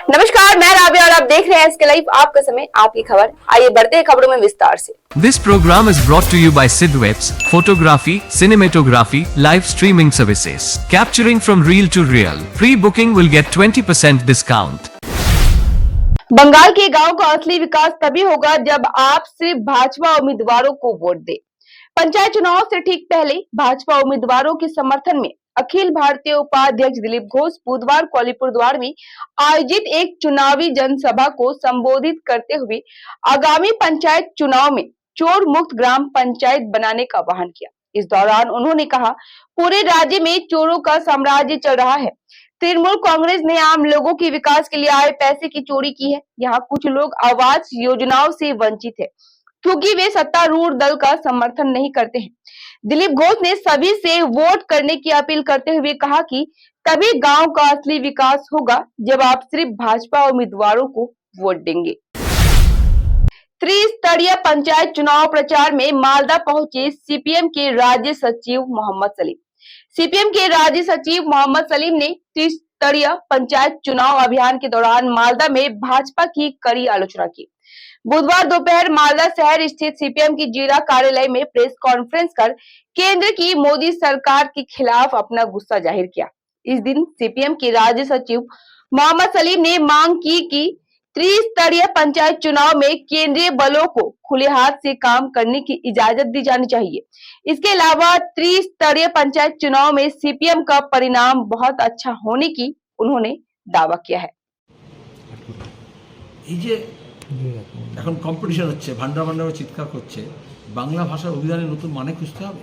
नमस्कार, मैं राबिया और आप देख रहे हैं इसके लाइव आपका समय आपकी खबर। आइए बढ़ते हैं खबरों में विस्तार से। This program is brought to you by Sidwebs, photography, cinematography, live streaming services, capturing from real to real. Pre-booking will get 20% discount. Bengal के गांव का असली विकास तभी होगा जब आप सिर्फ भाजपा उम्मीदवारों को वोट दें। पंचायत चुनाव से ठीक पहले भाजपा उम्मीदवारों के समर्थन में अखिल भारतीय उपाध्यक्ष दिलीप घोष बुधवार को अलीपुरद्वार में आयोजित एक चुनावी जनसभा को संबोधित करते हुए आगामी पंचायत चुनाव में चोर मुक्त ग्राम पंचायत बनाने का आह्वान किया। इस दौरान उन्होंने कहा, पूरे राज्य में चोरों का साम्राज्य चल रहा है। तृणमूल कांग्रेस ने आम लोगों के विकास के लिए आए पैसे की चोरी की है। यहाँ कुछ लोग आवास योजनाओं से वंचित है क्योंकि वे सत्तारूढ़ दल का समर्थन नहीं करते हैं। दिलीप घोष ने सभी से वोट करने की अपील करते हुए कहा कि तभी गांव का असली विकास होगा जब आप सिर्फ भाजपा उम्मीदवारों को वोट देंगे। त्रिस्तरीय पंचायत चुनाव प्रचार में मालदा पहुंचे सीपीएम के राज्य सचिव मोहम्मद सलीम। सीपीएम के राज्य सचिव मोहम्मद सलीम ने त्रिस्तरीय पंचायत चुनाव अभियान के दौरान मालदा में भाजपा की कड़ी आलोचना की। बुधवार दोपहर मालदा शहर स्थित सीपीएम की जिला कार्यालय में प्रेस कॉन्फ्रेंस कर केंद्र की मोदी सरकार के खिलाफ अपना गुस्सा जाहिर किया। इस दिन सीपीएम के राज्य सचिव मोहम्मद सलीम ने मांग की कि त्रिस्तरीय पंचायत चुनाव में केंद्रीय बलों को खुले हाथ से काम करने की इजाजत दी जानी चाहिए। इसके अलावा त्रिस्तरीय पंचायत चुनाव में सीपीएम का परिणाम बहुत अच्छा होने की उन्होंने दावा किया है। এখন কম্পিটিশন হচ্ছে, ভান্ডার ভান্ডারও চিৎকার করছে, বাংলা ভাষার অভিধানে নতুন মানে খুঁজতে হবে।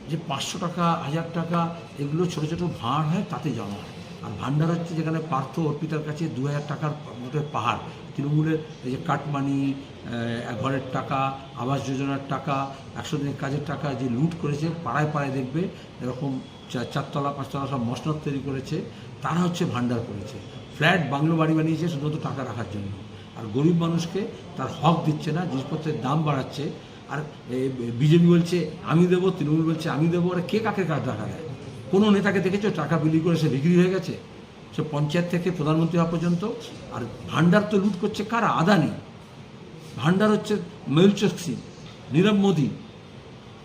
যে 500 টাকা 1000 টাকা এগুলো ছোটো ছোটো ভাঁড় হয়, তাতে জমা হয়। আর ভান্ডার হচ্ছে যেখানে পার্থ অর্পিতার কাছে 2000 টাকার মোটের পাহাড়। তৃণমূলের এই যে কাটমানি, ঘরের টাকা, আবাস যোজনার টাকা, 100 দিনের কাজের টাকা যে লুট করেছে, পাড়ায় পাড়ায় দেখবে এরকম 4তলা 5তলা সব মসনদ তৈরি করেছে, তারা হচ্ছে ভান্ডার করেছে। ফ্ল্যাট বাংলো বাড়ি বানিয়েছে শুধুমাত্র টাকা রাখার জন্য। আর গরিব মানুষকে তার হক দিচ্ছে না, জিনিসপত্রের দাম বাড়াচ্ছে। আর বিজেপি বলছে আমি দেবো, তৃণমূল বলছে আমি দেবো। আর কে কাকে কার টাকা দেয়? কোনো নেতাকে দেখেছো টাকা বিলি করে সে বিক্রি হয়ে গেছে? সে পঞ্চায়েত থেকে প্রধানমন্ত্রী হওয়া পর্যন্ত। আর ভান্ডার তো লুট করছে কারা? আদানি। ভান্ডার হচ্ছে মেহুল চোকসি, নীরব মোদি,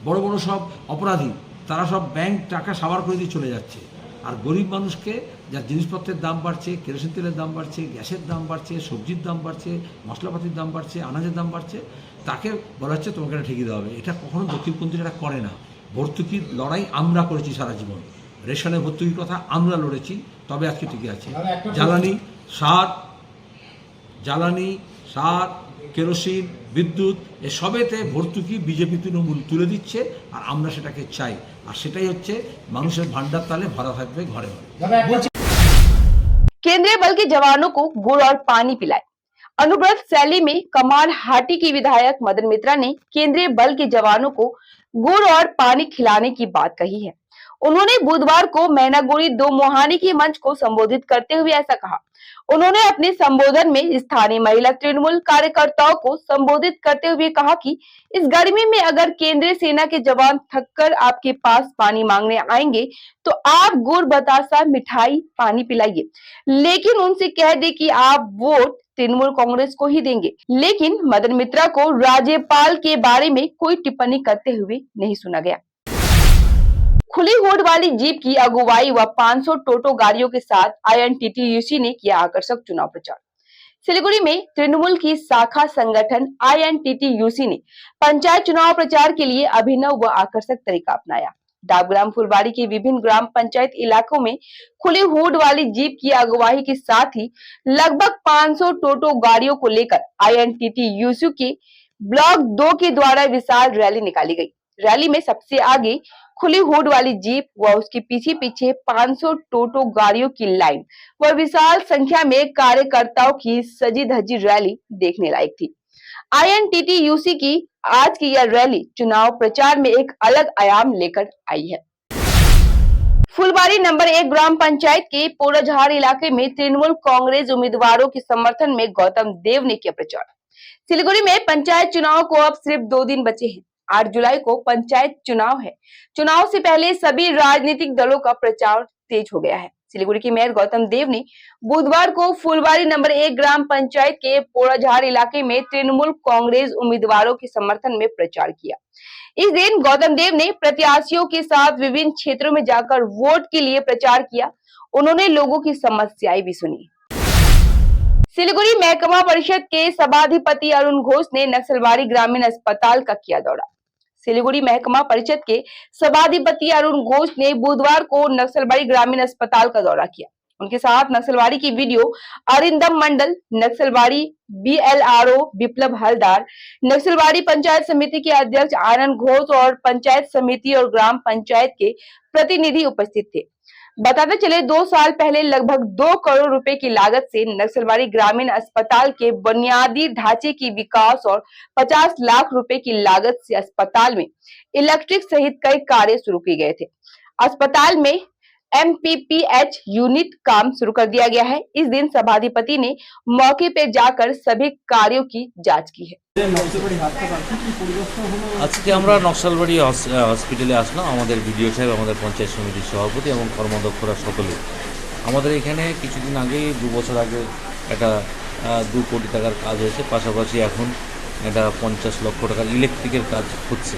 বড় বড় সব অপরাধী, তারা সব ব্যাংক টাকা সাবার করে দিয়ে চলে যাচ্ছে। আর গরিব মানুষকে যার জিনিসপত্রের দাম বাড়ছে, কেরোসিন তেলের দাম বাড়ছে, গ্যাসের দাম বাড়ছে, সবজির দাম বাড়ছে, মশলাপাতির দাম বাড়ছে, আনাজের দাম বাড়ছে, তাকে বলা হচ্ছে তোমাকে এটা ঠিকই দেওয়া হবে। এটা কখনো দক্ষিণপন্থীরা এটা করে না। ভর্তুকির লড়াই আমরা করেছি সারা জীবন। রেশনের ভর্তুকির কথা আমরা লড়েছি, তবে আজকে ঠিকই আছে। জ্বালানি, সার, কেরোসিন, বিদ্যুৎ এসবেতে ভর্তুকি বিজেপি তৃণমূল তুলে দিচ্ছে, আর আমরা সেটাকে চাই। আর সেটাই হচ্ছে মানুষের ভান্ডার তালে ভরা থাকবে ঘরে ঘরে। केंद्रीय बल के जवानों को गुड़ और पानी पिलाए। अनुव्रत शैली में कमाल हाटी की विधायक मदन मित्रा ने केंद्रीय बल के जवानों को गुड़ और पानी खिलाने की बात कही है। उन्होंने बुधवार को मैनागुड़ी दो मोहानी के मंच को संबोधित करते हुए ऐसा कहा। उन्होंने अपने संबोधन में स्थानीय महिला तृणमूल कार्यकर्ताओं को संबोधित करते हुए कहा कि इस गर्मी में अगर केंद्रीय सेना के जवान थककर आपके पास पानी मांगने आएंगे तो आप गुड़ बतासा मिठाई पानी पिलाइए, लेकिन उनसे कह दे कि आप वोट तृणमूल कांग्रेस को ही देंगे। लेकिन मदन मित्रा को राज्यपाल के बारे में कोई टिप्पणी करते हुए नहीं सुना गया। खुली हुड वाली जीप की अगुवाई व 500 टोटो गाड़ियों के साथ आईएनटीटीयूसी ने किया आकर्षक चुनाव प्रचार। सिलीगुड़ी में तृणमूल की शाखा संगठन आईएनटीटीयूसी ने पंचायत चुनाव प्रचार के लिए अभिनव व आकर्षक तरीका अपनाया। डाबग्राम फुलबाड़ी के विभिन्न ग्राम पंचायत इलाकों में खुली हुड वाली जीप की अगुवाई के साथ ही लगभग 500 टोटो गाड़ियों को लेकर आईएनटीटीयूसी के ब्लॉक 2 के द्वारा विशाल रैली निकाली गई। रैली में सबसे आगे खुली हुड वाली जीप व उसके पीछे पीछे 500 टोटो गाड़ियों की लाइन व विशाल संख्या में कार्यकर्ताओं की सजी धजी रैली देखने लायक थी। आईएनटीटीयूसी की आज की यह रैली चुनाव प्रचार में एक अलग आयाम लेकर आई है। फुलबाड़ी नंबर 1 ग्राम पंचायत के पोराझार इलाके में तृणमूल कांग्रेस उम्मीदवारों के समर्थन में गौतम देव ने किया प्रचार। सिलीगुड़ी में पंचायत चुनाव को अब सिर्फ 2 दिन बचे हैं। 8 जुलाई को पंचायत चुनाव है। चुनाव से पहले सभी राजनीतिक दलों का प्रचार तेज हो गया है। सिलीगुड़ी के मेयर गौतम देव ने बुधवार को फुलवारी नंबर 1 ग्राम पंचायत के पोड़ाझाड़ इलाके में तृणमूल कांग्रेस उम्मीदवारों के समर्थन में प्रचार किया। इस दिन गौतम देव ने प्रत्याशियों के साथ विभिन्न क्षेत्रों में जाकर वोट के लिए प्रचार किया। उन्होंने लोगों की समस्याएं भी सुनी। सिलीगुड़ी महकमा परिषद के सभाधिपति अरुण घोष ने नक्सलबाड़ी ग्रामीण अस्पताल का किया दौरा। सिलीगुड़ी महकमा परिषद के सभाधिपति अरुण घोष ने बुधवार को नक्सलबाड़ी ग्रामीण अस्पताल का दौरा किया। उनके साथ नक्सलबाड़ी की वीडियो अरिंदम मंडल, नक्सलबाड़ी BLRO विप्लव हलदार, नक्सलबाड़ी पंचायत समिति के अध्यक्ष आनंद घोष और पंचायत समिति और ग्राम पंचायत के प्रतिनिधि उपस्थित थे। बताते चले 2 साल पहले लगभग 2 करोड़ रुपए की लागत से नक्सलबाड़ी ग्रामीण अस्पताल के बुनियादी ढांचे की विकास और 50 लाख रुपए की लागत से अस्पताल में इलेक्ट्रिक सहित कई कार्य शुरू किए गए थे। अस्पताल में MPPH यूनिट काम शुरू कर दिया गया है। इस दिन सभाधिपति ने मौके पर जाकर सभी कार्यों की जांच की है। আজকে আমরা নকশালবাড়ি হসপিটালে আসলাম। আমাদের বিডিও সাহেব, আমাদের পঞ্চায়েত সমিতির সভাপতি এবং কর্মদক্ষরা সকলে। আমাদের এখানে কিছুদিন আগেই 2 বছর আগে একটা 2 কোটি টাকার কাজ হয়েছে, পাশাপাশি এখন এটা 50 লক্ষ টাকার ইলেকট্রিকের কাজ হচ্ছে।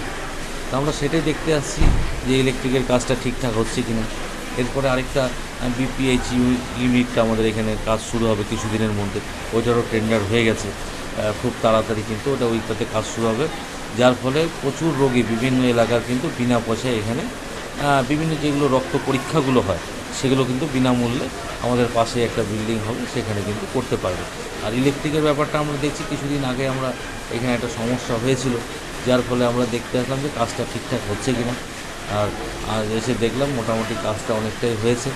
তো আমরা সেটাই দেখতে আসছি যে ইলেকট্রিকের কাজটা ঠিকঠাক হচ্ছে কিনা। এরপরে আরেকটা BPH ইউনিটটা আমাদের এখানে কাজ শুরু হবে কিছুদিনের মধ্যে, ওইটারও টেন্ডার হয়ে গেছে। খুব তাড়াতাড়ি কিন্তু ওটা ওইটাতে কাজ শুরু হবে, যার ফলে প্রচুর রোগী বিভিন্ন এলাকার কিন্তু বিনা পয়সায় এখানে বিভিন্ন যেগুলো রক্ত পরীক্ষাগুলো হয় সেগুলো কিন্তু বিনামূল্যে আমাদের পাশে একটা বিল্ডিং হবে, সেখানে কিন্তু করতে পারবে। আর ইলেকট্রিকের ব্যাপারটা আমরা দেখছি কিছুদিন আগে আমরা এখানে একটা সমস্যা হয়েছিল, যার ফলে আমরা দেখতে আসলাম যে কাজটা ঠিকঠাক হচ্ছে কিনা। আর এসে দেখলাম মোটামুটি কাজটা অনেকটাই হয়েছে,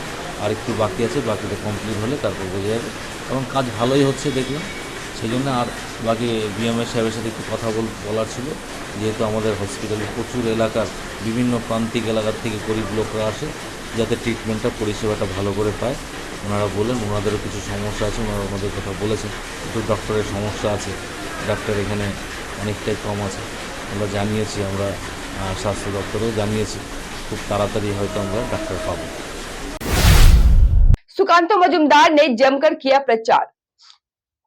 আর একটু বাকি আছে, বাকিটা কমপ্লিট হলে তারপর বোঝা যাবে। এবং কাজ ভালোই হচ্ছে দেখলাম, সেই জন্য আর বাকি BMS সাহেবের সাথে একটু কথা বলার ছিল, যেহেতু আমাদের হসপিটালে প্রচুর এলাকার বিভিন্ন প্রান্তিক এলাকার থেকে গরিব লোকরা আসে, যাতে ট্রিটমেন্টটা পরিষেবাটা ভালো করে পায়। ওনারা বলেন ওনাদেরও কিছু সমস্যা আছে, ওনারা ওনাদের কথা বলেছেন, একটু ডক্টরের সমস্যা আছে, ডাক্তার এখানে অনেকটাই কম আছে। আমরা জানিয়েছি, আমরা স্বাস্থ্য দপ্তরেও জানিয়েছি, খুব তাড়াতাড়ি হয়তো আমরা ডাক্তার পাবো। सुकांतो मजूमदार ने जमकर किया प्रचार।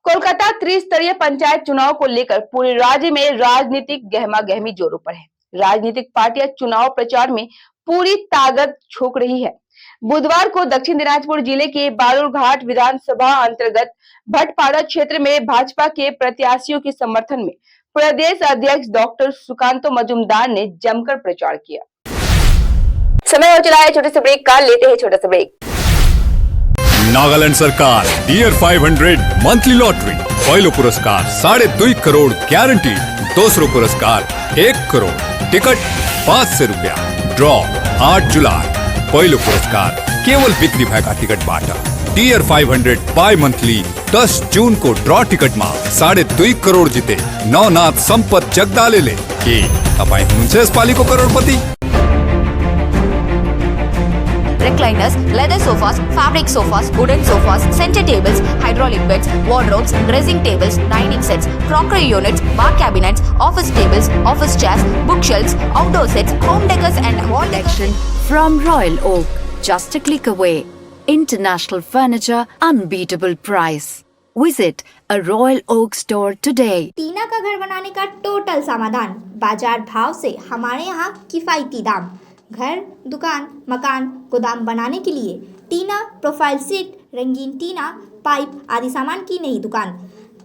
कोलकाता त्रिस्तरीय पंचायत चुनाव को लेकर पूरे राज्य में राजनीतिक गहमागहमी जोरों पर है। राजनीतिक पार्टियां चुनाव प्रचार में पूरी ताकत झोंक रही है। बुधवार को दक्षिण दिनाजपुर जिले के बालूरघाट विधानसभा अंतर्गत भटपाड़ा क्षेत्र में भाजपा के प्रत्याशियों के समर्थन में प्रदेश अध्यक्ष डॉक्टर सुकांतो मजूमदार ने जमकर प्रचार किया। समय हो चला है छोटे से ब्रेक का, लेते हैं छोटा सा ब्रेक। नागालैंड सरकार डियर 500 मंथली लॉटरी। पहलो पुरस्कार 2.5 करोड़ गारंटी, दूसरो पुरस्कार 1 करोड़, टिकट 500 रुपया। ड्रॉ 8 जुलाई। पहलो पुरस्कार केवल बिक्री भएका ticket Bata. Dear 500 by monthly 10 जून को ड्रॉ टिकट में 2.5 करोड़ जिते नवनाथ संपत जगदाले के तपाईं हुनुहुन्छ यसपालिको करोडपति। recliners, leather sofas, fabric sofas, wooden sofas, center tables, hydraulic beds, wardrobes, dressing tables, dining sets, crockery units, bar cabinets, office tables, office chairs, bookshelves, outdoor sets, home decors and wall Collection from Royal Oak, just a click away. International furniture, unbeatable price. Visit a Royal Oak store today. टीना का घर बनाने का total समाधान, बाजार भाव से हमारे यहाँ किफायती दाम। घर, दुकान, मकान, गोदाम बनाने के लिए टीना प्रोफाइल सीट, रंगीन टीना, पाइप आदि सामान की नई दुकान।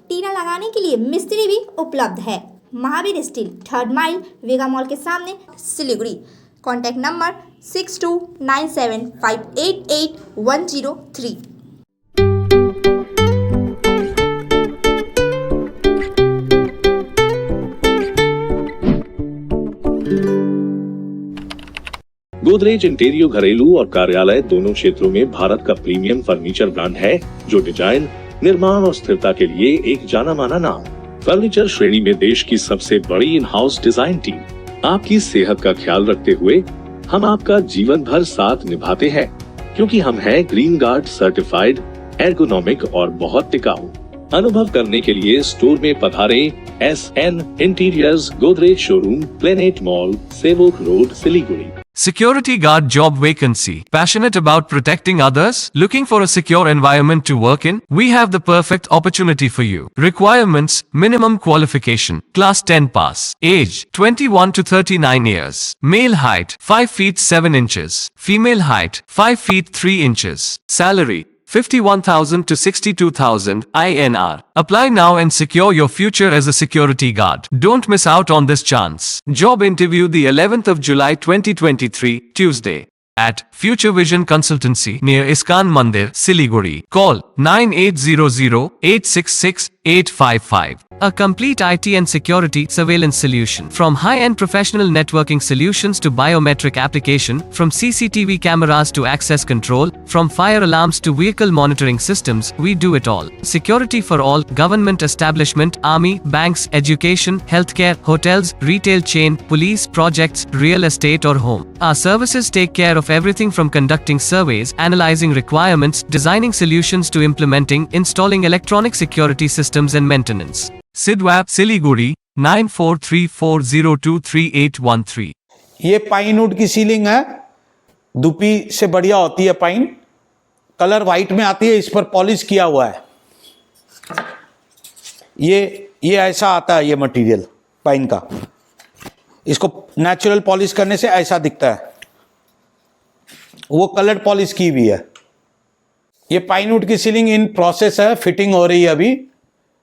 टीना लगाने के लिए मिस्त्री भी उपलब्ध है। महावीर स्टील, 3rd माइल, वेगा मॉल के सामने, Siliguri. Contact number 6297588103। Godrej interior घरेलू और कार्यालय दोनों क्षेत्रों में भारत का प्रीमियम फर्नीचर ब्रांड है, जो डिजाइन, निर्माण और स्थिरता के लिए एक जाना माना नाम। फर्नीचर श्रेणी में देश की सबसे बड़ी इन हाउस डिजाइन टीम। आपकी सेहत का ख्याल रखते हुए हम आपका जीवन भर साथ निभाते हैं, क्योंकि हम हैं ग्रीन गार्ड सर्टिफाइड, एर्गोनॉमिक और बहुत टिकाऊ। अनुभव करने के लिए स्टोर में पधारें। SN interiors Godrej showroom, planet mall, Sevoke road, Siliguri. Security guard job vacancy. Passionate about protecting others? Looking for a secure environment to work in? We have the perfect opportunity for you. Requirements: minimum qualification, class 10 pass. Age: 21 to 39 years. Male height: 5 feet 7 inches. Female height: 5 feet 3 inches. Salary: 51,000 to 62,000 INR. Apply now and secure your future as a security guard. Don't miss out on this chance. Job interview the 11th of July 2023, Tuesday, at Future Vision Consultancy near Iskan Mandir, Siliguri. Call 9800-866-855. A complete IT and security surveillance solution. From high-end professional networking solutions to biometric application, from CCTV cameras to access control, from fire alarms to vehicle monitoring systems, we do it all. Security for all, government establishment, army, banks, education, healthcare, hotels, retail chain, police, projects, real estate or home. Our services take care of everything from conducting surveys, analyzing requirements, designing solutions to implementing, installing electronic security systems and maintenance. Sidwap, Siliguri, 9434023813. ये pine would की ceiling है, दुपी से बढ़िया होती है pine, colour white में आती है, इस पर पॉलिश किया हुआ है। ये ऐसा आता है, ये मटेरियल पाइन का, इसको नेचुरल पॉलिश करने से ऐसा दिखता है, वो कलर पॉलिश की हुई है। ये पाइन वुड की सीलिंग इन प्रोसेस है, फिटिंग हो रही है अभी,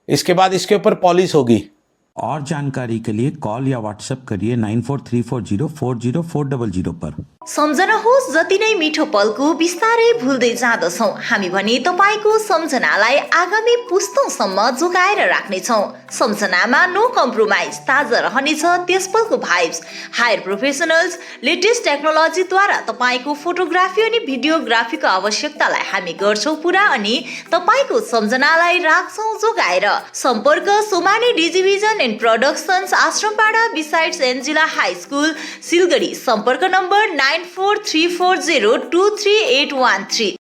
इसके बाद इसके ऊपर पॉलिश होगी। और जानकारी के लिए कॉल या व्हाट्सएप करिए 9434040400 पर। सम्झनुहोस् जति नै मिठो पलको बिस्तारै भुल्दै जाँदछौँ हामी भने तपाईको सम्झनालाई आगामी पुस्तौँसम्म जोगाएर राख्नेछौँ। सम्झनामा नो कम्प्रोमाइज, ताजा रहनेछ त्यस पलको भाइब्स। हायर प्रोफेसनल्स लेटेस्ट टेक्नोलोजीद्वारा तपाईको फोटोग्राफी अनि भिडियोग्राफीको आवश्यकतालाई हामी गर्छौँ पुरा अनि तपाईको सम्झनालाई राख्छौँ जोगाएर। सम्पर्क Somani digivision and productions Ashrampara besides Angela high school Siliguri. सम्पर्क नम्बर 9434023813।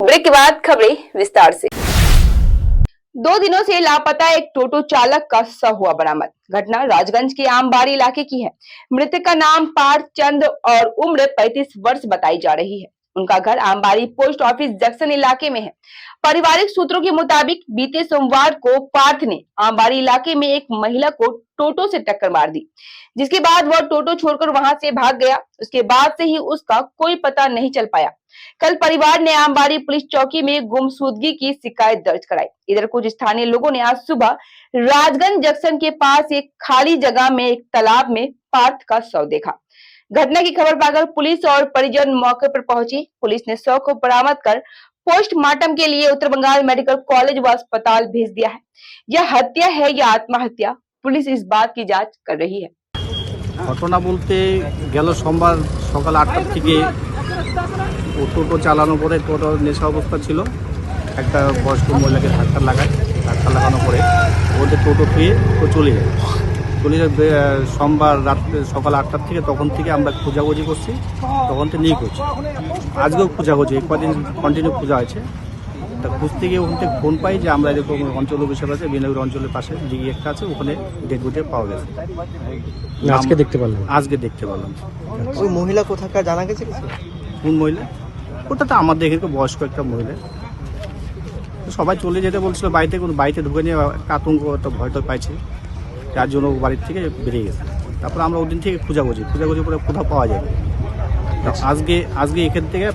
ब्रेक के बाद खबरें विस्तार से। 2 दिनों से लापता एक टोटो चालक का शव हुआ बरामद। घटना राजगंज के आमबाड़ी इलाके की है। मृतक का नाम पार्थ चंद्र और उम्र 35 वर्ष बताई जा रही है। उनका घर आमबाड़ी पोस्ट ऑफिस जंक्शन इलाके में है। पारिवारिक सूत्रों के मुताबिक बीते सोमवार को पार्थ ने आमबाड़ी इलाके में एक महिला को टोटो से टक्कर मार दी, जिसके बाद वह टोटो छोड़कर वहां से भाग गया। उसके बाद से ही उसका कोई पता नहीं चल पाया। कल परिवार ने आमबाड़ी पुलिस चौकी में गुमशुदगी की शिकायत दर्ज कराई। इधर कुछ स्थानीय लोगों ने आज सुबह राजगंज जंक्शन के पास एक खाली जगह में एक तालाब में पार्थ का शव देखा। घटना की खबर पाकर पुलिस और परिजन मौके पर पहुंची। पुलिस ने शव को बरामद कर पोस्टमार्टम के लिए उत्तर बंगाल मेडिकल कॉलेज व अस्पताल भेज दिया है। यह हत्या है या आत्महत्या, पुलिस इस बात की जांच कर रही है। ঘটনা বলতে গেল সোমবার সকাল 8টার থেকে টোটো চালানোর পরে টোটো নেশা অবস্থা ছিল, একটা বয়স্ক মহিলাকে ধাক্কা লাগানোর পরে ওদের টোটো পেয়ে তো চলে যায়। সোমবার রাত্রে সকাল 8টার থেকে তখন থেকে আমরা খোঁজাখুঁজি করছি, তখন থেকে নিয়ে করছি। আজকেও খোঁজাখুঁজি কদিন কন্টিনিউ খোঁজা হয়েছে। তা খুঁজতে গিয়ে ওখান থেকে ফোন পাই যে আমরা এরকম অঞ্চল অফিসার আছে, বিনগর অঞ্চলের পাশে দিকে একটা আছে, ওখানে ডেড বডি পাওয়া গেছে। আজকে দেখতে পারলাম। ওই মহিলা কোথাকার জানা গেছে? কোন মহিলা? ওটা তো আমাদের এখানে বয়স্ক একটা মহিলা। সবাই চলে যেতে বলছিল বাড়িতে, কোনো বাড়িতে ঢুকে নিয়ে একটা আতঙ্ক, একটা ভয় তো পাইছে, যার জন্য বাড়ির থেকে বেরিয়ে গেছে। তারপর আমরা ওদিন থেকে খোঁজাখুঁজি করে কোথাও পাওয়া যাবে। আজকে এখান থেকে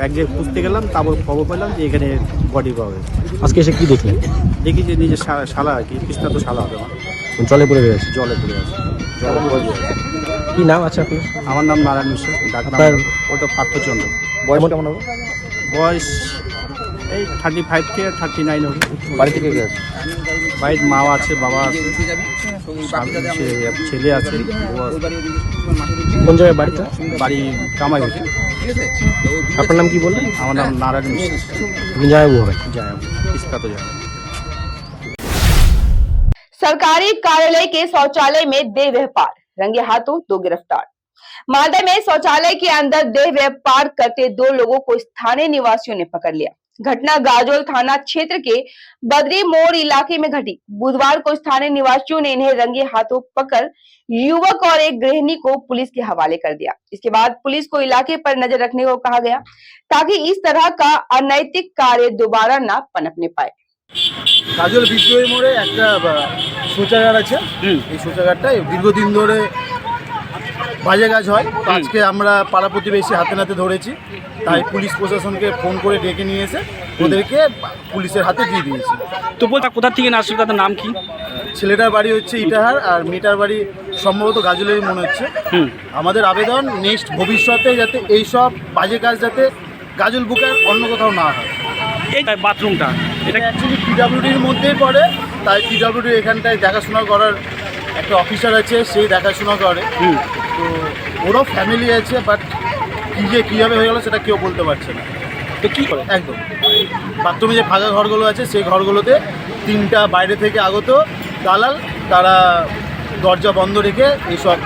এক জায়গায় খুঁজতে গেলাম, তারপর খবর পেলাম যে এখানে বডি পাওয়া গেছে। আজকে এসে কি দেখলেন? দেখি যে নিজের শালা আর কি, কৃষ্ণা তো শালা হবে, জলে পড়ে গেছে। কি নাম আছে আপনার? আমার নাম নারায়ণ মিশ্র, ডাক্তার ওটা পার্থচন্দ্র। বয়স কেমন হবে? বয়স এই 35 থেকে 39 হবে। বাড়ি থেকে গেছে? বাড়ির মা আছে, বাবা আছে, ছেলে আছে। কোন জায়গায় বাড়িটা? বাড়ি কামাই হচ্ছে। আপনার নাম কি বললেন? আমার নাম নারায়ণ মিশ্র। जाएबू है इसका तो जाए। सरकारी कार्यालय के शौचालय में देह व्यापार, रंगे हाथों 2 गिरफ्तार। मालदा में शौचालय के अंदर देह व्यापार करते 2 लोगों को स्थानीय निवासियों ने पकड़ लिया। घटना गाजोल थाना क्षेत्र के बदरी मोड़ इलाके में घटी। बुधवार को स्थानीय निवासियों ने इन्हें रंगे हाथों पकड़ युवक और एक गृहिणी को पुलिस के हवाले कर दिया। इसके बाद पुलिस को इलाके पर नजर रखने को कहा गया ताकि इस तरह का अनैतिक कार्य दोबारा न पनपने पाए। গাজল বিদ্রোহী মোড়ে একটা শৌচাগার আছে। এই শৌচাগারটায় দীর্ঘদিন ধরে বাজে কাজ হয়। তো আজকে আমরা পাড়া প্রতিবেশী হাতে নাতে ধরেছি, তাই পুলিশ প্রশাসনকে ফোন করে ডেকে নিয়ে এসে ওদেরকে পুলিশের হাতে দিয়ে দিয়েছি। তো বলতে কোথা থেকে না আসলে তাদের নাম কি? ছেলেটার বাড়ি হচ্ছে ইটাহার আর মেয়েটার বাড়ি সম্ভবত গাজলেরই মনে হচ্ছে। আমাদের আবেদন নেক্সট ভবিষ্যতে যাতে এইসব বাজে কাজ যাতে গাজল বুকের অন্য কোথাও না হয়। এই বাথরুমটা এটা অ্যাকচুয়ালি পিডাব্লিউডির মধ্যেই পড়ে, তাই পিডাব্লিউডি এখানটায় দেখাশোনা করার একটা অফিসার আছে, সেই দেখাশোনা করে। তো ওরও ফ্যামিলি আছে, বাট কীভাবে হয়ে গেলো সেটা কেউ বলতে পারছে না। তো কী করে? একদম বাথরুমে যে ফাঁকা ঘরগুলো আছে সেই ঘরগুলোতে 3টা বাইরে থেকে আগত দালাল, তারা দরজা বন্ধ রেখে এইসব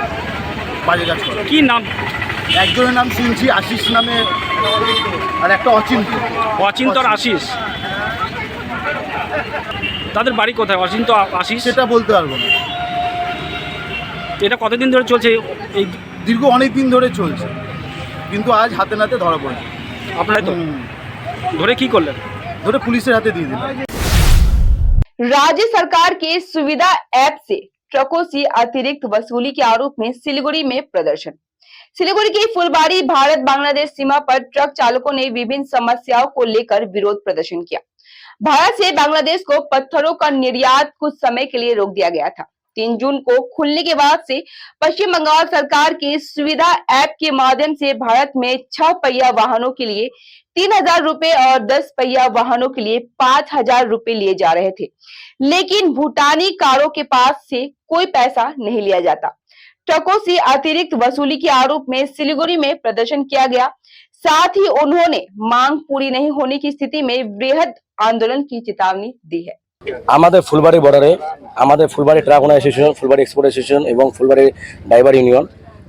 বাজে কাজ করে। কী নাম? একজনের নাম শুনছি আশিস নামে, আর একটা অচিন্ত আর আশিস। তাদের বাড়ি কোথায়? অচিন্ত আশিস সেটা বলতে পারবো না। এটা কতদিন ধরে চলছে? এই দীর্ঘ অনেক দিন ধরে চলছে, কিন্তু আজ হাতে নাতে ধরা পড়েছে। আপনারা তো ধরে কি করলেন? ধরে পুলিশের হাতে দিয়ে দিলেন। राज्य सरकार के सुविधा ऐप से ट्रकों से अतिरिक्त वसूली के आरोप में सिलीगुड़ी में प्रदर्शन। सिलीगुड़ी की फुलबाड़ी भारत बांग्लादेश सीमा पर ट्रक चालकों ने विभिन्न समस्याओं को लेकर विरोध प्रदर्शन किया। भारत से बांग्लादेश को पत्थरों का निर्यात कुछ समय के लिए रोक दिया गया था। 3 जून को खुलने के बाद से पश्चिम बंगाल सरकार की सुविधा ऐप के माध्यम से भारत में 6 पहिया वाहनों के लिए 3,000 रुपए और 10 पहिया वाहनों के लिए 5,000 रुपए लिए जा रहे थे, लेकिन भूटानी कारों के पास से कोई पैसा नहीं लिया जाता। ट्रकों से अतिरिक्त वसूली के आरोप में सिलीगुड़ी में प्रदर्शन किया गया। साथ ही उन्होंने मांग पूरी नहीं होने की स्थिति में वृहद आंदोलन की चेतावनी दी है। আমাদের ফুলবাড়ি বর্ডারে আমাদের ফুলবাড়ি ট্রাক ওনার অ্যাসোসিয়েশন, ফুলবাড়ি এক্সপোর্ট অ্যাসোসিয়েশন এবং ফুলবাড়ি ড্রাইভার ইউনিয়ন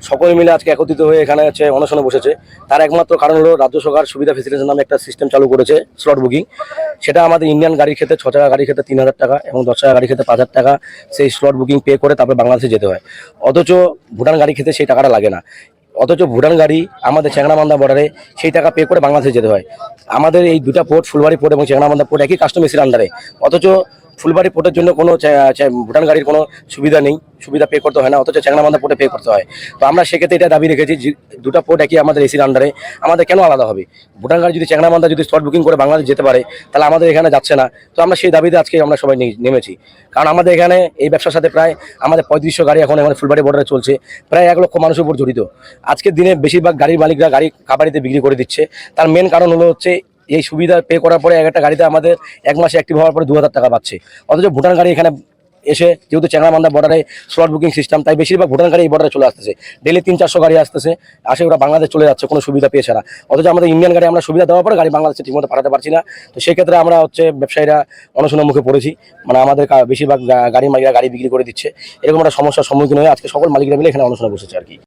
সকলে মিলে আজকে একত্রিত হয়ে এখানে অনশনে বসেছে। তার একমাত্র কারণ হলো রাজ্য সরকার সুবিধা ফেসিলিটেশন নামে একটা সিস্টেম চালু করেছে, স্লট বুকিং। সেটা আমাদের ইন্ডিয়ান গাড়ির ক্ষেত্রে 6 চাকা গাড়ির ক্ষেত্রে 3,000 টাকা এবং 10 চাকা গাড়ির ক্ষেত্রে 5,000 টাকা সেই স্লট বুকিং পে করে তারপরে বাংলাদেশে যেতে হয়। অথচ ভুটান গাড়ির ক্ষেত্রে সেই টাকাটা লাগে না। অথচ ভুটান গাড়ি আমাদের চ্যাংড়াবান্ধা বর্ডারে সেই টাকা পে করে বাংলাদেশে যেতে হয়। আমাদের এই দুটা পোর্ট ফুলবাড়ি পোর্ট এবং চ্যাংড়াবান্ধা পোর্ট একই কাস্টম এসির আন্ডারে, অথচ ফুলবাড়ি পোর্টের জন্য কোনো ভুটান গাড়ির কোনো সুবিধা নেই, সুবিধা পে করতে হয় না, অথচ চ্যাংড়াবান্ধা পোর্টে পে করতে হয়। তো আমরা সেক্ষেত্রে এটা দাবি রেখেছি যে দুটা পোর্ট একই আমাদের এসির আন্ডারে, আমাদের কেন আলাদা হবে? ভুটান গাড়ি যদি চ্যাংড়াবান্ধা যদি স্লট বুকিং করে বাংলাদেশ যেতে পারে তাহলে আমাদের এখানে যাচ্ছে না। তো আমরা সেই দাবিতে আজকে আমরা সবাই নেমেছি, কারণ আমাদের এখানে এই ব্যবসার সাথে প্রায় আমাদের 3500 গাড়ি এখন আমাদের ফুলবাড়ি বর্ডারে চলছে, প্রায় 1 লক্ষ মানুষের উপর জড়িত। আজকের দিনে বেশিরভাগ গাড়ির মালিকরা গাড়ি কাবাডিতে বিক্রি করে দিচ্ছে। তার মেন কারণ হচ্ছে এই সুবিধা পে করার পরে একটা গাড়িতে আমাদের 1 মাসে অ্যাক্টিভ হওয়ার পরে 2,000 টাকা পাচ্ছে, অথচ ভুটান গাড়ি এখানে এসে যেহেতু চ্যাংড়াবান্ধা বর্ডারে স্লট বুকিং সিস্টেম, তাই বেশিরভাগ ভুটান গাড়ি এই বর্ডারে চলে আসতেছে। ডেলি 300-400 গাড়ি আসতেছে, ওরা বাংলাদেশ চলে যাচ্ছে কোনো সুবিধা পেয়ে ছাড়া। অথচ আমাদের ইন্ডিয়ান গাড়ি আমরা সুবিধা দেওয়ার পরে গাড়ি বাংলাদেশে ঠিকমতো পাঠাতে পারছি না। তো সেক্ষেত্রে আমরা ব্যবসায়ীরা অনশনের মুখে পড়েছি, মানে আমাদের বেশিরভাগ গাড়ি মালিকরা গাড়ি বিক্রি করে দিচ্ছে। এরকম একটা সমস্যার সম্মুখীন হয়ে আজকে সকল মালিকরা মিলে এখানে অনশনে বসেছে আর কি।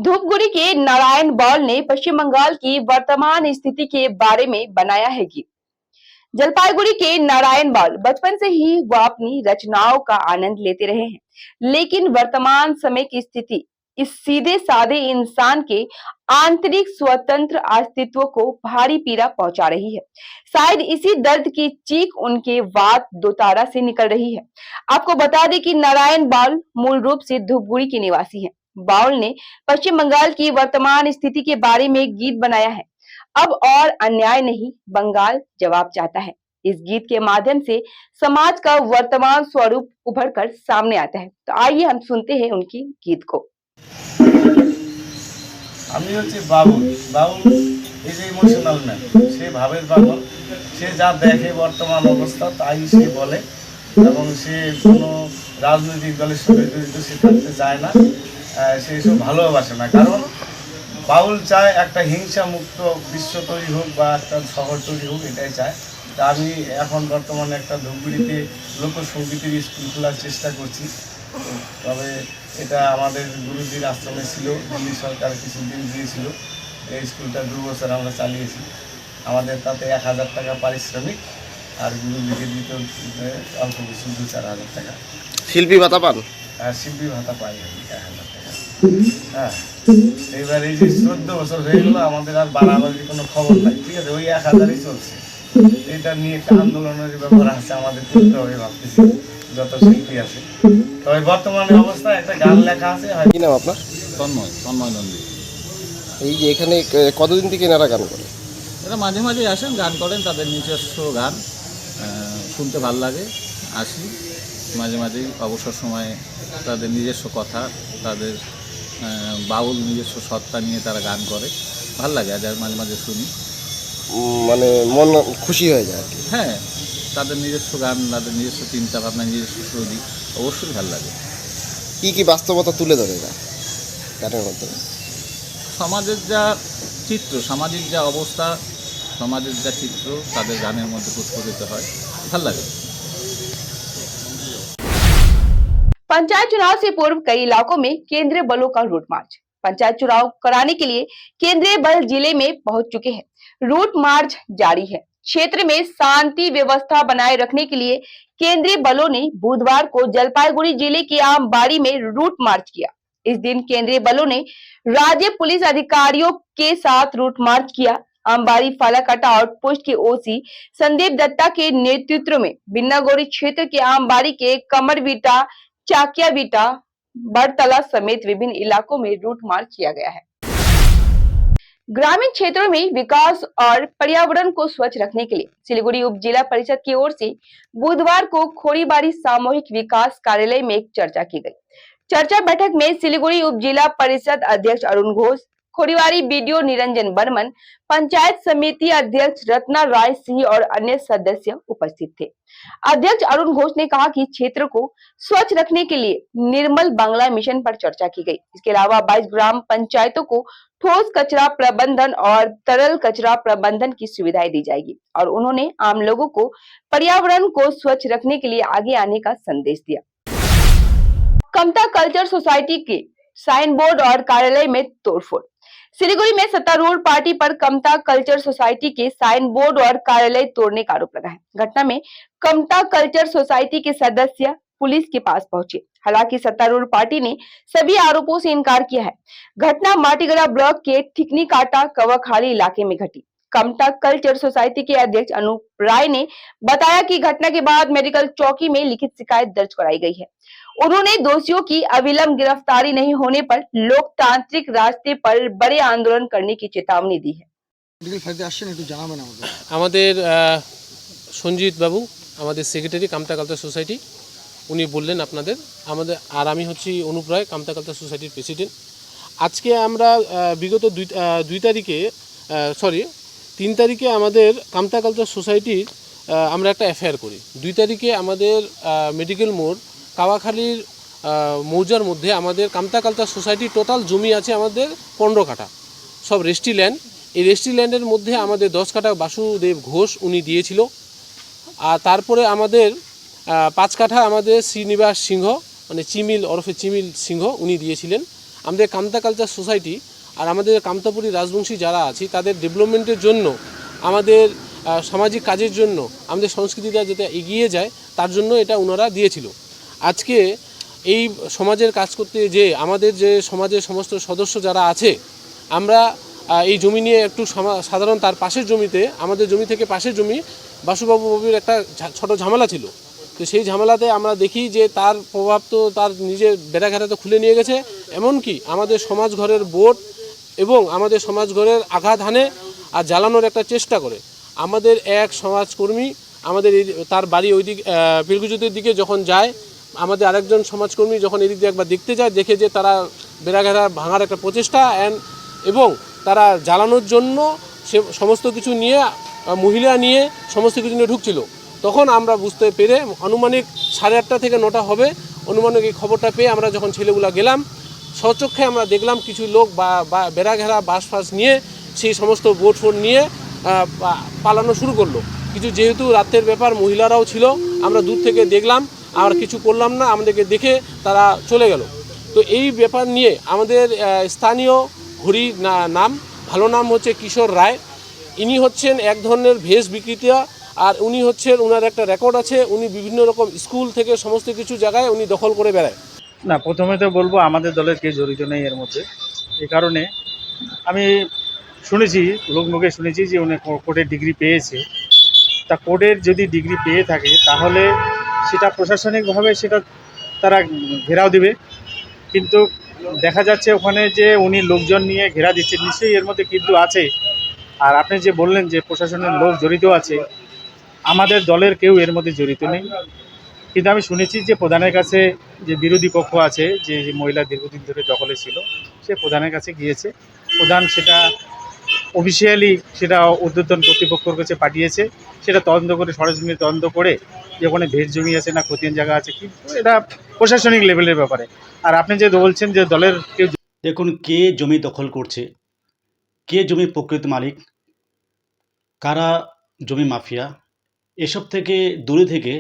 धूपगुड़ी के नारायण बॉल ने पश्चिम बंगाल की वर्तमान स्थिति के बारे में बनाया है गीत। जलपाईगुड़ी के नारायण बॉल बचपन से ही वह अपनी रचनाओं का आनंद लेते रहे हैं, लेकिन वर्तमान समय की स्थिति इस सीधे साधे इंसान के आंतरिक स्वतंत्र अस्तित्व को भारी पीड़ा पहुंचा रही है। शायद इसी दर्द की चीख उनके वात दोतारा से निकल रही है। आपको बता दें कि नारायण बॉल मूल रूप से धूपगुड़ी के निवासी हैं। बाउल ने पश्चिम बंगाल की वर्तमान स्थिति के बारे में गीत बनाया है। अब और अन्याय नहीं, बंगाल जवाब चाहता है। इस गीत के माध्यम से समाज का वर्तमान स्वरूप उभर कर सामने आता है। तो आइए हम सुनते हैं उनकी गीत को। আমি হচ্ছে বাবুল। বাবুল এই যে ইমোশনাল ম্যান, সে ভাবের পাগল, সে যা দেখে বর্তমান অবস্থা তাই সে বলে, এবং সে কোনো রাজনৈতিক দলের সঙ্গে জড়িত সে থাকতে চায় না, সে এসব ভালোবাসে না। কারণ বাউল চায় একটা হিংসা মুক্ত বিশ্ব তৈরি হোক বা একটা শহর তৈরি হোক, এটাই চায়। তা আমি এখন বর্তমানে একটা ধূপগুড়িতে লোকসঙ্গীতের স্কুল খোলার চেষ্টা করছি। তবে এটা আমাদের গুরুজির আশ্রমে ছিল, দিল্লি সরকার কিছুদিন দিয়েছিল। এই স্কুলটা 2 বছর আমরা চালিয়েছি। আমাদের তাতে 1000 টাকা পারিশ্রমিক, আর গুরু লিখে দিতে অল্প কিছু 2-4 হাজার টাকা। শিল্পী ভাতা পান? আর শিল্পী ভাতা পাই আমি 1000 টাকা। হ্যাঁ, এবার এই যে 14 বছর হয়ে গেল আমাদের আর বাড়াবাড়ির কোনো খবর নাই, ঠিক আছে, ওই 1000ই চলছে। এটা নিয়ে একটা আন্দোলনের ব্যাপার আছে, আমাদের করতে হবে ভাবতেছি যত শিল্পী আছে। তবে বর্তমানে অবস্থায় একটা গান লেখা আছে। কি নাম আপনার? তন্ময় নন্দী। এই যে এখানে কতদিন থেকে এনারা গান করে? এরা মাঝে মাঝে আসেন, গান করেন, তাদের নিজস্ব গান শুনতে ভালো লাগে, আসি মাঝে মাঝেই অবসর সময়ে তাদের নিজস্ব কথা, তাদের বাউল নিজস্ব সত্তা নিয়ে তারা গান করে, ভাল লাগে, আর মাঝে মাঝে শুনি, মানে মন খুশি হয়ে যায়। হ্যাঁ, তাদের নিজস্ব গান, তাদের নিজস্ব চিন্তা ভাবনা, নিজস্ব শৈলী অবশ্যই ভালো লাগে। কি কি বাস্তবতা তুলে ধরে এরা গানের মাধ্যমে? সমাজের যা চিত্র, সামাজিক যা অবস্থা, সমাজের যা চিত্র তাদের গানের মধ্যে প্রস্ফুটিত হয়, ভাল লাগে। पंचायत चुनाव से पूर्व कई इलाकों में केंद्रीय बलों का रूट मार्च। पंचायत चुनाव कराने के लिए केंद्रीय बल जिले में पहुंच चुके हैं। रूट मार्च जारी है। क्षेत्र में शांति व्यवस्था बनाए रखने के लिए केंद्रीय बलों ने बुधवार को जलपाईगुड़ी जिले के आमबाड़ी में रूट मार्च किया। इस दिन केंद्रीय बलों ने राज्य पुलिस अधिकारियों के साथ रूट मार्च किया। आमबाड़ी फालाकाटा आउटपोस्ट के ओसी संदीप दत्ता के नेतृत्व में बिन्नागौरी क्षेत्र के आमबाड़ी के कमरवीटा, चाकियावीटा, बड़तला समेत विभिन्न इलाकों में रूट मार्च किया गया है। ग्रामीण क्षेत्रों में विकास और पर्यावरण को स्वच्छ रखने के लिए सिलीगुड़ी उप जिला परिषद की ओर से बुधवार को खोरीबाड़ी सामूहिक विकास कार्यालय में एक चर्चा की गई। चर्चा बैठक में सिलीगुड़ी उप जिला परिषद अध्यक्ष अरुण घोष, खोरीबाड़ी बीडीओ निरंजन बर्मन, पंचायत समिति अध्यक्ष रत्ना राय सिंह और अन्य सदस्य उपस्थित थे। अध्यक्ष अरुण घोष ने कहा कि क्षेत्र को स्वच्छ रखने के लिए निर्मल बांग्ला मिशन पर चर्चा की गई। इसके अलावा 22 ग्राम पंचायतों को ठोस कचरा प्रबंधन और तरल कचरा प्रबंधन की सुविधाएं दी जाएगी और उन्होंने आम लोगों को पर्यावरण को स्वच्छ रखने के लिए आगे आने का संदेश दिया। कमता कल्चर सोसाइटी के साइन बोर्ड और कार्यालय में तोड़फोड़। सिलीगुड़ी में सत्तारूढ़ पार्टी पर कमता कल्चर सोसाइटी के साइन बोर्ड और कार्यालय तोड़ने का आरोप लगा है। घटना में कमता कल्चर सोसाइटी के सदस्य पुलिस के पास पहुंचे। हालांकि सत्तारूढ़ पार्टी ने सभी आरोपों से इनकार किया है। घटना माटीगड़ा ब्लॉक के ठिकनी काटा कवाखाली इलाके में घटी। कमता कल्चर सोसाइटी के अध्यक्ष अनूप राय ने बताया कि घटना के बाद मेडिकल चौकी में लिखित शिकायत दर्ज कराई गई है। उन्होंने दोषियों की अविलंब गिरफ्तारी नहीं होने पर लोकतांत्रिक रास्ते पर बड़े आंदोलन करने की चेतावनी दी है। আমাদের সঞ্জিত বাবু আমাদের সেক্রেটারি কামতা কালচার সোসাইটি, উনি বললেন আপনাদের আমাদের, আর আমি হচ্ছি অনুপ রায়, কামতা কালচার সোসাইটির প্রেসিডেন্ট। আজকে আমরা বিগত 3 তারিখে আমাদের কামতা কালচার সোসাইটির আমরা একটা এফআইআর করি। 2 তারিখে আমাদের মেডিকেল মোড় কাওয়াখালীর মৌজার মধ্যে আমাদের কামতা কালচার সোসাইটির টোটাল জমি আছে আমাদের 15 কাঠা, সব রেস্টি ল্যান্ড। এই রেস্টি ল্যান্ডের মধ্যে আমাদের 10 কাঠা বাসুদেব ঘোষ উনি দিয়েছিল, আর তারপরে আমাদের 5 কাঠা আমাদের শ্রীনিবাস সিংহ মানে চিমিল ওরফে চিমিল সিংহ উনি দিয়েছিলেন। আমাদের কামতা কালচার সোসাইটি আর আমাদের কামতাপুরী রাজবংশী যারা আছে তাদের ডেভেলপমেন্টের জন্য, আমাদের সামাজিক কাজের জন্য, আমাদের সংস্কৃতিটা যাতে এগিয়ে যায় তার জন্য এটা ওনারা দিয়েছিল। আজকে এই সমাজের কাজ করতে যে আমাদের যে সমাজের সমস্ত সদস্য যারা আছে, আমরা এই জমি নিয়ে একটু সাধারণ তার পাশের জমিতে, আমাদের জমি থেকে পাশের জমি বাসুবাবুর একটা ছোট ঝামেলা ছিল। তো সেই ঝামেলাতে আমরা দেখি যে তার প্রভাব তো তার নিজের বেড়াঘেরা তো খুলে নিয়ে গেছে, এমনকি আমাদের সমাজ ঘরের বোর্ড এবং আমাদের সমাজ ঘরের আঘাত হানে আর জ্বালানোর একটা চেষ্টা করে। আমাদের এক সমাজকর্মী আমাদের তার বাড়ি ওই দিক পিলগুজুতের দিকে যখন যায়, আমাদের আরেকজন সমাজকর্মী যখন এদিক দিয়ে একবার দেখতে যায়, দেখে যে তারা বেড়াঘেরা ভাঙার একটা প্রচেষ্টা এবং তারা জ্বালানোর জন্য সে সমস্ত কিছু নিয়ে, মহিলা নিয়ে সমস্ত কিছু নিয়ে ঢুকছিল। তখন আমরা বুঝতে পেরে আনুমানিক 8:30 থেকে 9টা হবে, অনুমানিক এই খবরটা পেয়ে আমরা যখন ছেলেগুলা গেলাম, স্বচক্ষে আমরা দেখলাম কিছু লোক বা বেড়াঘেরা বাঁশ ফাঁস নিয়ে সেই সমস্ত বোট ফোট নিয়ে পালানো শুরু করলো। কিছু যেহেতু রাতের ব্যাপার, মহিলারাও ছিল, আমরা দূর থেকে দেখলাম, আর কিছু করলাম না, আমাদেরকে দেখে তারা চলে গেল। তো এই ব্যাপার নিয়ে আমাদের স্থানীয় হরি নাম, ভালো নাম হচ্ছে কিশোর রায়, ইনি হচ্ছেন এক ধরনের ভেষ বিক্রেতা, আর উনি হচ্ছেন, ওনার একটা রেকর্ড আছে, উনি বিভিন্ন রকম স্কুল থেকে সমস্ত কিছু জায়গায় উনি দখল করে বেড়ায়। না, প্রথমে তো বলবো আমাদের দলের কেউ জড়িত নেই এর মধ্যে। এই কারণে আমি শুনেছি, লোকমুখে শুনেছি যে উনি কোর্টের ডিগ্রি পেয়েছে। তা কোর্টের যদি ডিগ্রি পেয়ে থাকে তাহলে সেটা প্রশাসনিকভাবে সেটা তারা ঘেরাও দেবে, কিন্তু দেখা যাচ্ছে ওখানে যে উনি লোকজন নিয়ে ঘেরা দিচ্ছে, নিশ্চয়ই এর মধ্যে কিন্তু আছে। আর আপনি যে বললেন যে প্রশাসনের লোক জড়িত আছে, আমাদের দলের কেউ এর মধ্যে জড়িত নেই। কিন্তু আমি শুনেছি যে প্রধানের কাছে যে বিরোধী পক্ষ আছে, যে মহিলা দীর্ঘদিন ধরে দখলে ছিল, সে প্রধানের কাছে গিয়েছে। প্রধান সেটা অফিসিয়ালি সেটা ঊর্ধ্বতন কর্তৃপক্ষের কাছে পাঠিয়েছে, সেটা তদন্ত করে, সরেজমিনে তদন্ত করে যে ওখানে ভেজ জমি আছে না খতিয়ান জায়গা আছে, কিন্তু এটা প্রশাসনিক লেভেলের ব্যাপারে। আর আপনি যে বলছেন যে দলের কেউ, দেখুন কে জমি দখল করছে, কে জমির প্রকৃত মালিক, কারা জমি মাফিয়া, এসব থেকে দূরে থেকে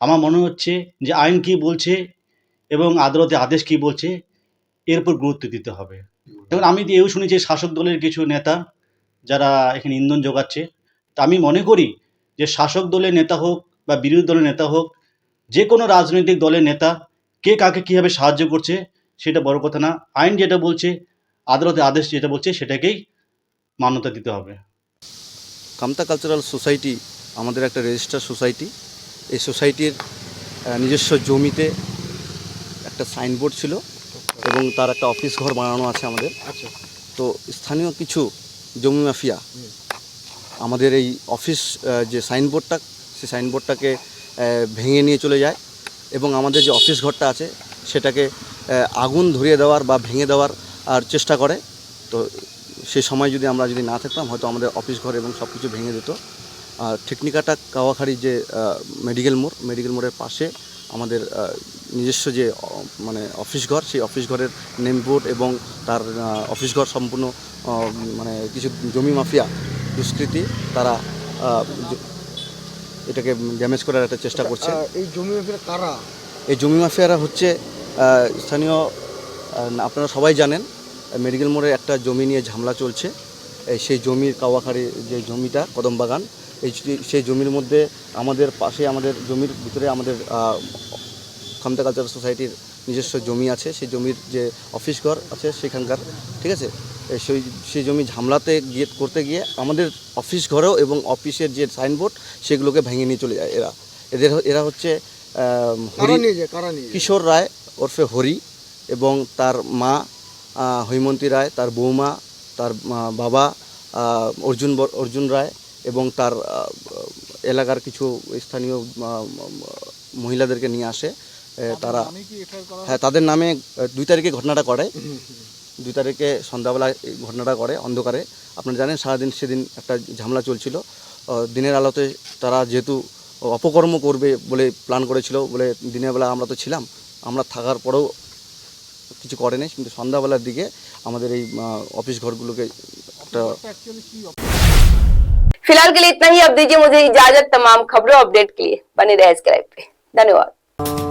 আমার মনে হচ্ছে যে আইন কী বলছে এবং আদালতে আদেশ কী বলছে এর উপর গুরুত্ব দিতে হবে। এবং আমি এও শুনেছি শাসক দলের কিছু নেতা যারা এখানে ইন্ধন যোগাচ্ছে। তা আমি মনে করি যে শাসক দলের নেতা হোক বা বিরোধী দলের নেতা হোক, যে কোনো রাজনৈতিক দলের নেতা কে কাকে কীভাবে সাহায্য করছে সেটা বড় কথা না। আইন যেটা বলছে, আদালতে আদেশ যেটা বলছে সেটাকেই মান্যতা দিতে হবে। কামতা কালচারাল সোসাইটি আমাদের একটা রেজিস্টার সোসাইটি। এই সোসাইটির নিজস্ব জমিতে একটা সাইনবোর্ড ছিল এবং তার একটা অফিস ঘর বানানো আছে আমাদের। তো স্থানীয় কিছু জমি মাফিয়া আমাদের এই অফিস যে সাইনবোর্ডটা, সেই সাইনবোর্ডটাকে ভেঙে নিয়ে চলে যায় এবং আমাদের যে অফিস ঘরটা আছে সেটাকে আগুন ধরিয়ে দেওয়ার বা ভেঙে দেওয়ার আর চেষ্টা করে। তো সেই সময় যদি আমরা না থাকতাম, হয়তো আমাদের অফিস ঘর এবং সব কিছু ভেঙে দিত। আর টেকনিকাটা কাওয়াখাড়ি যে মেডিকেল মোড়ের পাশে আমাদের নিজস্ব যে মানে অফিস ঘর, সেই অফিস ঘরের নেমবোর্ড এবং তার অফিস ঘর সম্পূর্ণ মানে কিছু জমি মাফিয়া দুষ্কৃতী তারা এটাকে ড্যামেজ করার একটা চেষ্টা করছে। এই জমি মাফিয়া কারা? এই জমি মাফিয়ারা হচ্ছে স্থানীয়, আপনারা সবাই জানেন মেডিকেল মোড়ে একটা জমি নিয়ে ঝামেলা চলছে। সেই জমির কাওয়াখাড়ি যে জমিটা কদমবাগান, সেই জমির মধ্যে আমাদের পাশে, আমাদের জমির ভিতরে আমাদের কামতা কালচারাল সোসাইটির নিজস্ব জমি আছে। সেই জমির যে অফিস ঘর আছে সেখানকার, ঠিক আছে, সেই জমি ঝামলাতে করতে গিয়ে আমাদের অফিস ঘরেও এবং অফিসের যে সাইনবোর্ড সেগুলোকে ভেঙে নিয়ে চলে যায় এরা হচ্ছে কিশোর রায় ওরফে হরি এবং তার মা হৈমন্তী রায়, তার বৌমা, তার বাবা অর্জুন রায় এবং তার এলাকার কিছু স্থানীয় মহিলাদেরকে নিয়ে আসে। তারা, হ্যাঁ, তাদের নামে 2 তারিখে ঘটনাটা করে, 2 তারিখে সন্ধ্যাবেলা ঘটনাটা করে অন্ধকারে। আপনারা জানেন সারাদিন সেদিন একটা ঝামেলা চলছিল। দিনের আলোতে তারা যেহেতু অপকর্ম করবে বলে প্ল্যান করেছিল বলে দিনের বেলা আমরা তো ছিলাম, আমরা থাকার পরেও কিছু করেনি, কিন্তু সন্ধ্যাবেলার দিকে আমাদের এই অফিস ঘরগুলোকে একটা। फिलहाल के लिए इतना ही। अब दीजिए मुझे इजाजत। तमाम खबरों अपडेट के लिए बने रहे सब्सक्राइब पे। धन्यवाद।